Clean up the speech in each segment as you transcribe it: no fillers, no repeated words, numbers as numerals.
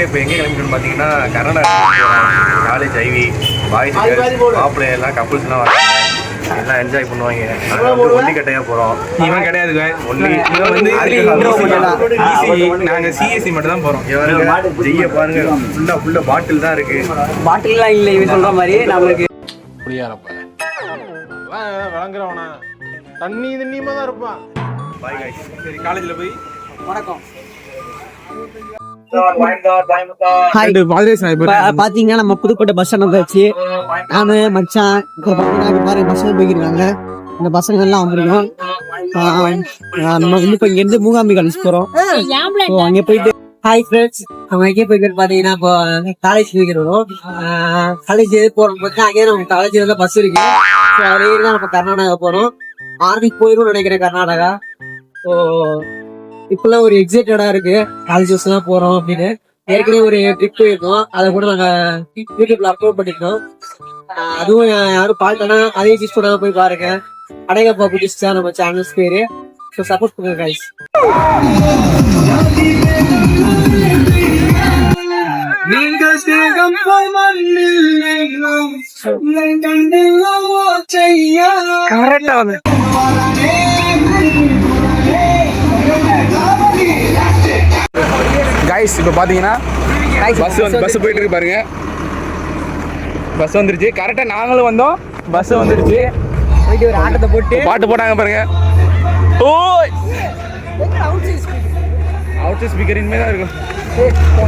இப்போ எங்கே கிளம்பிட்டு பார்த்தீங்கன்னா கர்நாடகா காலேஜ் ஐவி பாய்ஸ் மாப்பிள்ளை எல்லாம் கப்புள்ஸ்லாம் வராங்க, எல்லாம் என்ஜாய் பண்ணுவாங்க. ஒல்லி கட்டையாக போகிறோம். இவன் கிடையாது ஒல்லி, நாங்கள் சிஎஸ்சி மட்டும் தான் போகிறோம். ஜெய்ய பாருங்க, ஃபுல்லாக பாட்டில் தான் இருக்கு. பாட்டில்லாம் இல்லை இவன் சொல்ற மாதிரி நம்மளுக்கு புரியாதப்ப விளங்குறவனா தண்ணி தண்ணியமா தான் இருப்பான். Bye guys. சரி, காலேஜில் போய் வணக்கம். பாத்தீங்கன்னா நம்ம புதுக்கோட்டை பஸ் ஸ்டாண்ட் வந்தாச்சு. நானு மச்சான் இப்போ பாத்தீங்கன்னா பாருங்க பஸ் போய்க்கிருக்காங்க. இந்த பசங்க எல்லாம் வந்திருக்கோம். நம்ம வந்து இப்போ இங்க இருந்து மூகாம்பி காலேஜ் போறோம். அங்கே போயிட்டு ஹாய் ஃப்ரெண்ட்ஸ், நம்ம எங்கே போய்க்கிட்டு பாத்தீங்கன்னா இப்போ காலேஜ் போய்க்கிறோம். காலேஜ் போறோம் பார்த்தா அங்கே நம்ம காலேஜ்ல தான் பஸ் இருக்கு. ஸோ அதே தான் நம்ம கர்நாடகா போறோம். ஆர்மிக்கு போயிடும் நினைக்கிறேன் கர்நாடகா. ஸோ இப்பெல்லாம் ஒரு எக்ஸைட்டடா இருக்கு, காலேஜ் பஸ் எல்லாம் போறோம் அப்படின்னு. ஏற்கனவே ஒரு ட்ரிப் போயிருந்தோம், அதை கூட நாங்க யூடியூப்ல அப்லோட் பண்ணிருக்கோம். அதுவும் யாரும் பார்க்கலன்னா அதையும் மிஸ் பண்ணாம போய் பாருங்க. அடையப்பா புடிச்சா நம்ம சேனல்ஸ் பேரு. ஸோ சப்போர்ட் பண்ணுங்க கைஸ். கரெக்டா வந்து கைஸ் இப்போ பார்த்தீங்கன்னா பஸ் போயிட்டு இருக்கு பாருங்க. பஸ் வந்துருச்சு, கரெக்டாக நாங்களும் வந்தோம், பஸ் வந்துருச்சு. போயிட்டு ஒரு ஆட்டத்தை போட்டு பாட்டு போட்டாங்க பாருங்க. ஓய் அவுட் ஸ்பீக்கர் இனிமே தான் இருக்கும்.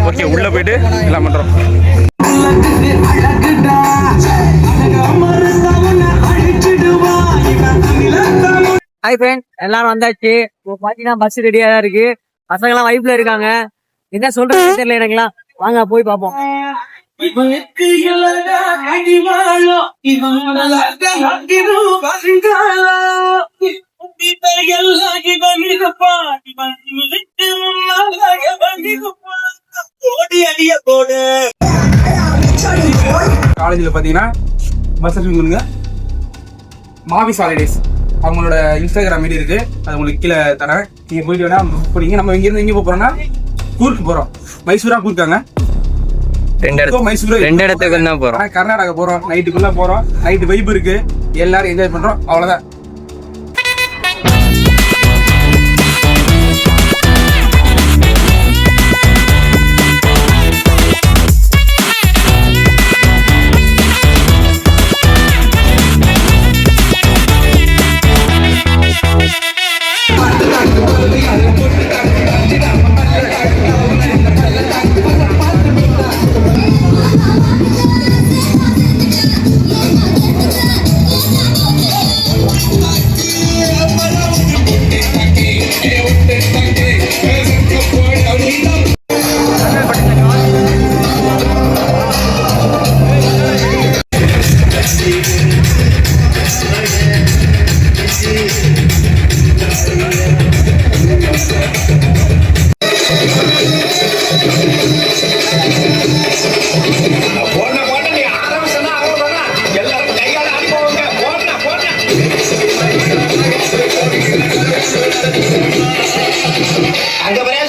ஓகே, உள்ள போயிட்டு எல்லாம் பண்றோம். ஹாய் ஃப்ரெண்ட், எல்லாரும் வந்தாச்சு. இப்போ பாத்தீங்கன்னா பஸ் ரெடியா தான் இருக்கு. பசங்க எல்லாம் வைப்ல இருக்காங்க. என்ன சொல்றது தெரியல எனக்குலாம். வாங்க போய் பாப்போம். காலேஜில் பார்த்தீங்கன்னா பஸ் சொல்லுங்க, மாவி ஹாலிடேஸ் அவங்களோட இன்ஸ்டாகிராம் ஐடி இருக்கு, அது உங்களுக்கு கீழே தரேன். நீங்க போயிட்டு வேணா புக் பண்ணீங்க. நம்ம இங்கிருந்து எங்கே போறோம்னா கூர்க்கு போறோம். மைசூரா கூர்க்காங்க, ரெண்டு இடத்துக்கு தான் போறோம். கர்நாடகா போறோம், நைட்டுக்குள்ள போறோம். நைட்டு வைப் இருக்கு, எல்லாரும் என்ஜாய் பண்றோம். அவ்வளவுதான்.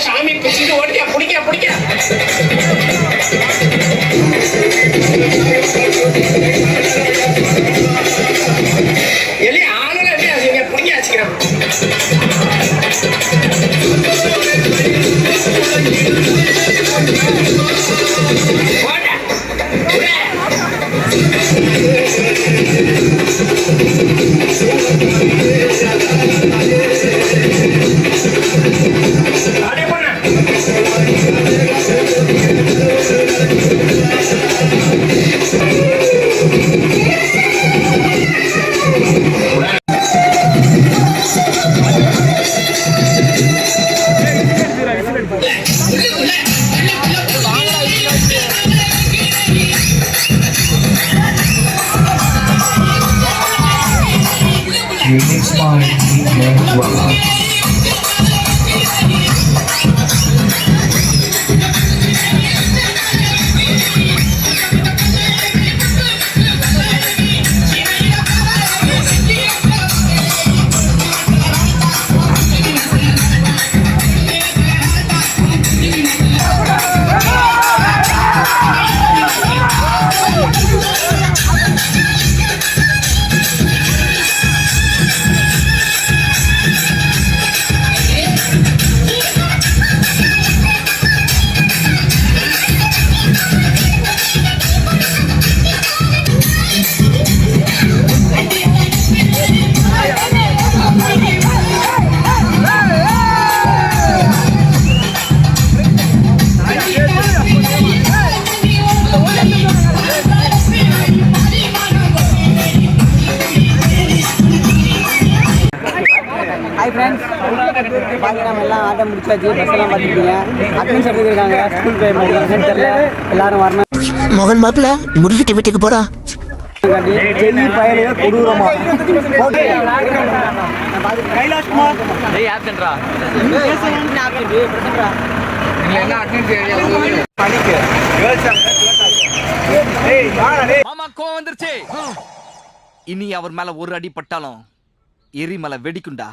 சாமி பிடிச்சிட்டு ஓடிக்க பிடிக்க பிடிக்க எலி ஆளுநர் எப்படி அது பிடிக்க வச்சுக்கிறேன். Unique Spine Media Wow. ஆட்டம் முடிச்சாச்சு. பஸ் எல்லாம் பார்த்துருக்கீங்க. அட்மிஷன் எடுத்துருக்காங்க. ஸ்கூல் போய் மாட்டேங்கிறாங்க தெரியல. எல்லாரும் வரணும். மகன் மாப்பிள்ள முடிச்சுட்டு வீட்டுக்கு போறா. டெல்லி பயணிகள் கொடூரமா கைலாஷ்குமார் மாமா கோவம் வந்துருச்சு. இனி அவர் மேல ஒரு அடி பட்டாலும் எரிமலை வெடிக்குண்டா.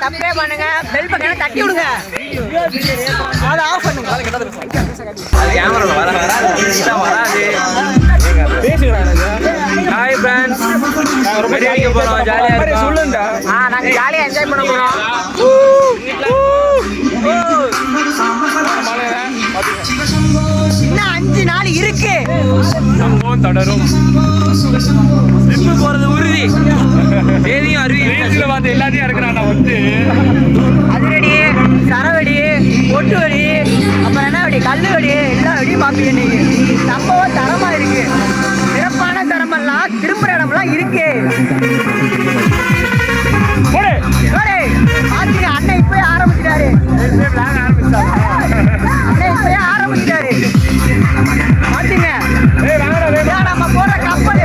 சப்ஸ்கிரைப் பண்ணுங்க, பெல் பட்டனை தட்டி விடுங்க. அதை ஆஃப் பண்ணுங்க. கேமரா வராது. ஹாய் ஃப்ரெண்ட்ஸ், நாங்க ரொம்ப ஜாலியா போறோம். ஜாலியா இருக்கோம். சொல்லுங்க. நாங்க ஜாலியா என்ஜாய் பண்ண போறோம். இன்னும் 5 நாள் இருக்கு. சம்பவம் தொடரும். ட்ரிப்பு போறது உறுதி. தேதியும் அறிவியல வந்து எல்லாத்தையும் இருக்கிறான் வந்து அதிரடி, சரவெடி, ஒட்டு வெடி, அப்புறம் என்ன வெடி, கல்லு வெடி, எல்லா வெடியும் பார்ப்பீங்க நீங்க. சம்பவம் தரமா இருக்கு. சிறப்பான தரமெல்லாம் திரும்புற இடம்லாம் இருக்கு. பாத்தீங்க, அண்ணன் இப்பவே ஆரம்பிச்சிட்டாரு. அண்ணன் இப்பவே ஆரம்பிச்சிட்டாரு. பாத்தீங்க, நம்ம போற கப்பல்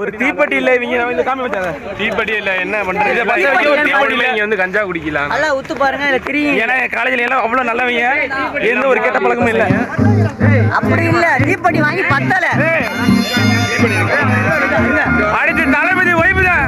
ஒரு தீப்பெட்டி இல்ல. இவங்க நம்ம இந்த காமி வச்சாங்க. தீப்பெட்டி இல்ல, என்ன பண்றது? இத பத்தி ஒரு தீப்பெட்டி இல்ல. இங்க வந்து கஞ்சா குடிக்கலாம். நல்லா உத்து பாருங்க. இதுல தெரியும். ஏன்னா காலேஜ்ல எல்லாம் அவ்வளவு நல்லவங்க. எந்த ஒரு கெட்ட பழக்கமும் இல்ல. அப்படி இல்ல, தீப்பெட்டி வாங்கி பத்தல. அடுத்து தளபதி ஒய்வுதான்.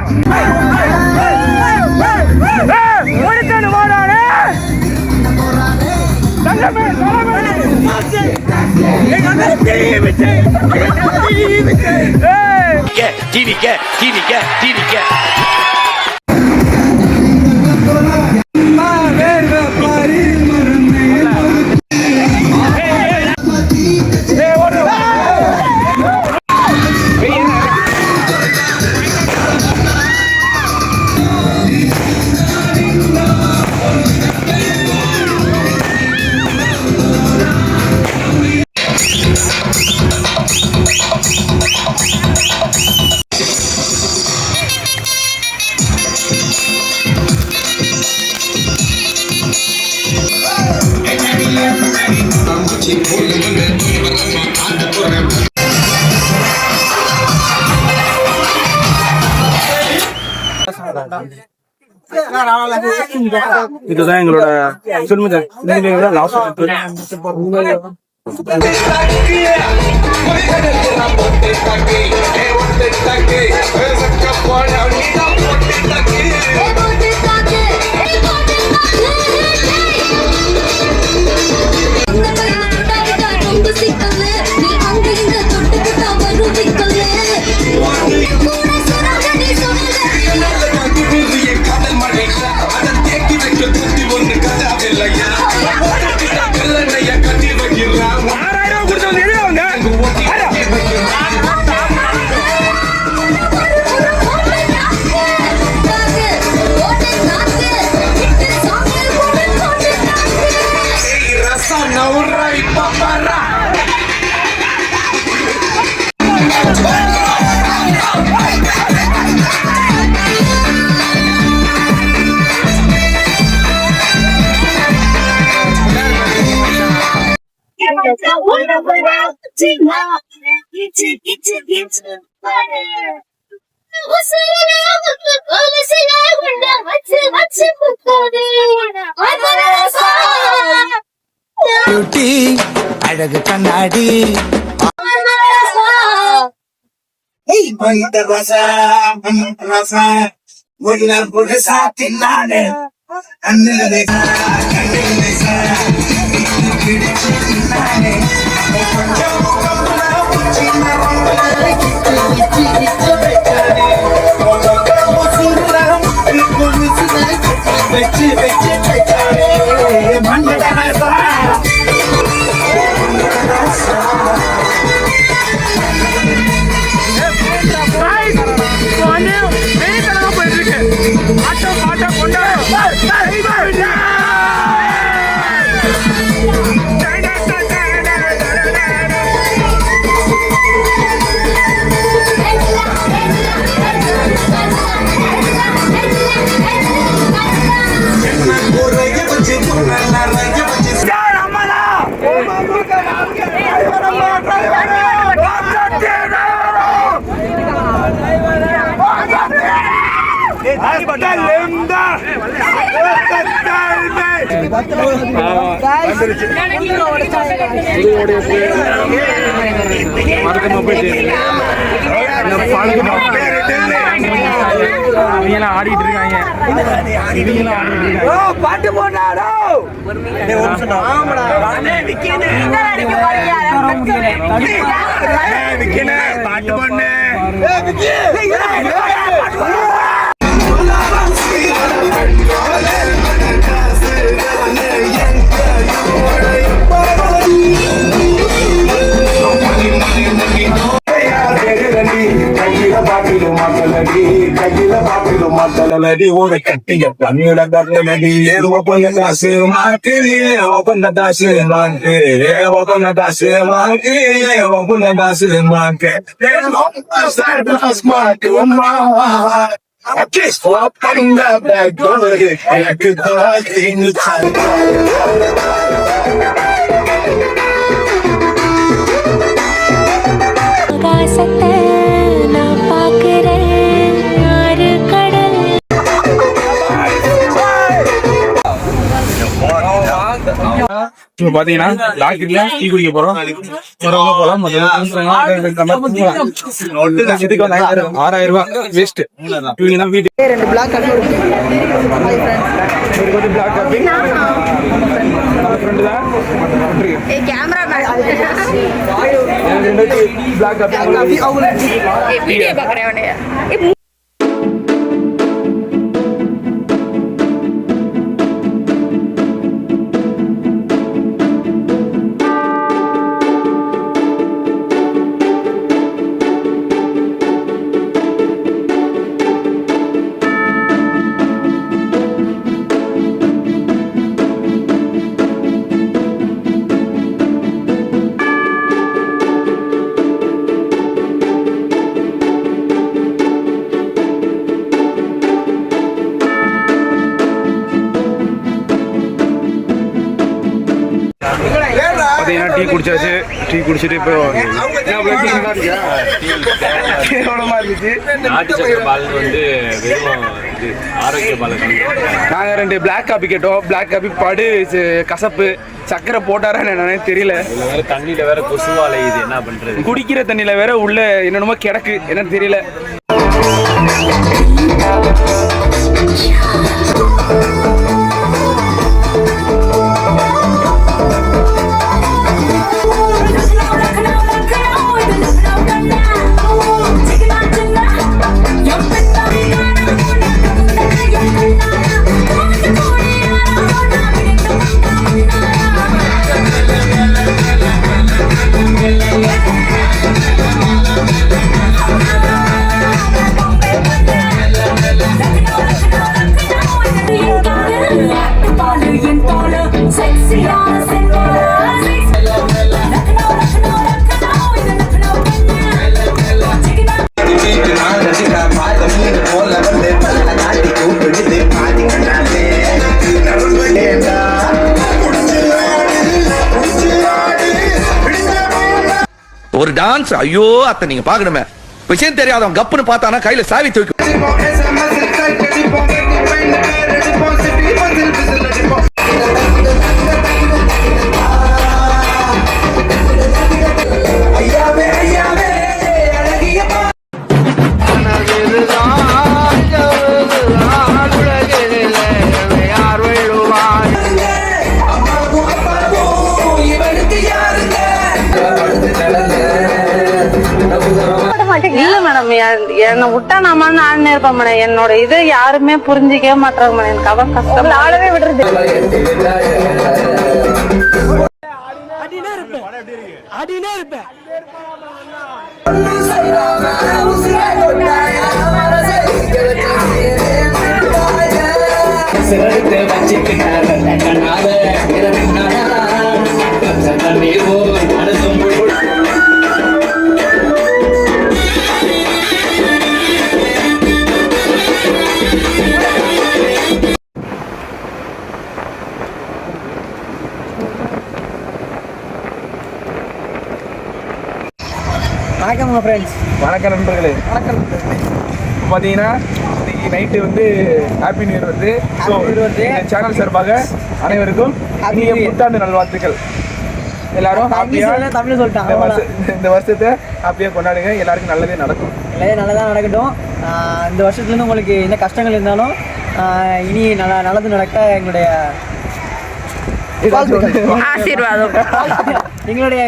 இதுதான் எங்களோட சொல்லுங்க. அழகு கண்ணாடி ரசா தின்னானே ஆடிட்டு இருக்காங்க. பாட்டு போனாரோ பாட்டு பொண்ணு Melody, what a cutting up, and you like that melody. Open the dash, monkey. Open the dash, monkey. Open the dash, monkey. Open the dash, monkey. There's no outside the smart woman. I kiss for up in the back door. I could hide in the time. இப்ப பாத்தீங்கன்னா லாக்கில tea குடிக்க போறோம். வரவங்க போலாம். இதுக்கு வந்து 6000 ரூபாய் waste. இவங்க தான் வீட்டு 2 black coffee black coffee camera black coffee video பாக்குறேன். பாத்தீங்கன்னா டீ குடிச்சாச்சு. டீ குடிச்சிட்டு இப்போ நாங்க 2 பிளாக் காப்பி கேட்டோம். பிளாக் காப்பி படு கசப்பு சக்கரை போட்டாரா என்னன்னு தெரியல. தண்ணியில வேற கொசுவாலை, இது என்ன பண்றது? குடிக்கிற தண்ணியில வேற உள்ள என்னென்னமோ கிடக்கு, என்னன்னு தெரியல. ஒரு டான்ஸ், ஐயோ அத்தை நீங்க பாக்கணுமே. விஷயம் தெரியாதவன் கப்புன்னு பார்த்தானா கையில சாவி தூக்கி. சாமி. என்னை விட்டா நாம ஆடினே இருப்பேன் மேடம். என்னோட இது யாருமே புரிஞ்சிக்கவே மாட்டாங்க மேடம். எனக்கு அவன் கஷ்டம் ஆடவே விடுறது. வணக்கம் ஃப்ரெண்ட்ஸ். வணக்கம் நண்பர்களே. வணக்கம். இப்போ பார்த்தீங்கன்னா இன்னைக்கு நைட்டு வந்து ஹாப்பி நியூ இயர் வந்து ஸோ சேனல் சார்பாக அனைவருக்கும் இனிய புத்தாண்டு நல்வாழ்த்துக்கள். எல்லாரும் ஹாப்பியாக தமிழ் சொல்லிட்டாங்க. இந்த வருஷத்தை ஹாப்பியாக கொண்டாடுங்க. எல்லாருக்கும் நல்லதே நடக்கும். நல்லதாக நடக்கட்டும். இந்த வருஷத்துலேருந்து உங்களுக்கு என்ன கஷ்டங்கள் இருந்தாலும் இனி நல்லது நடக்க எங்களுடைய ஆசீர்வாதம். எங்களுடைய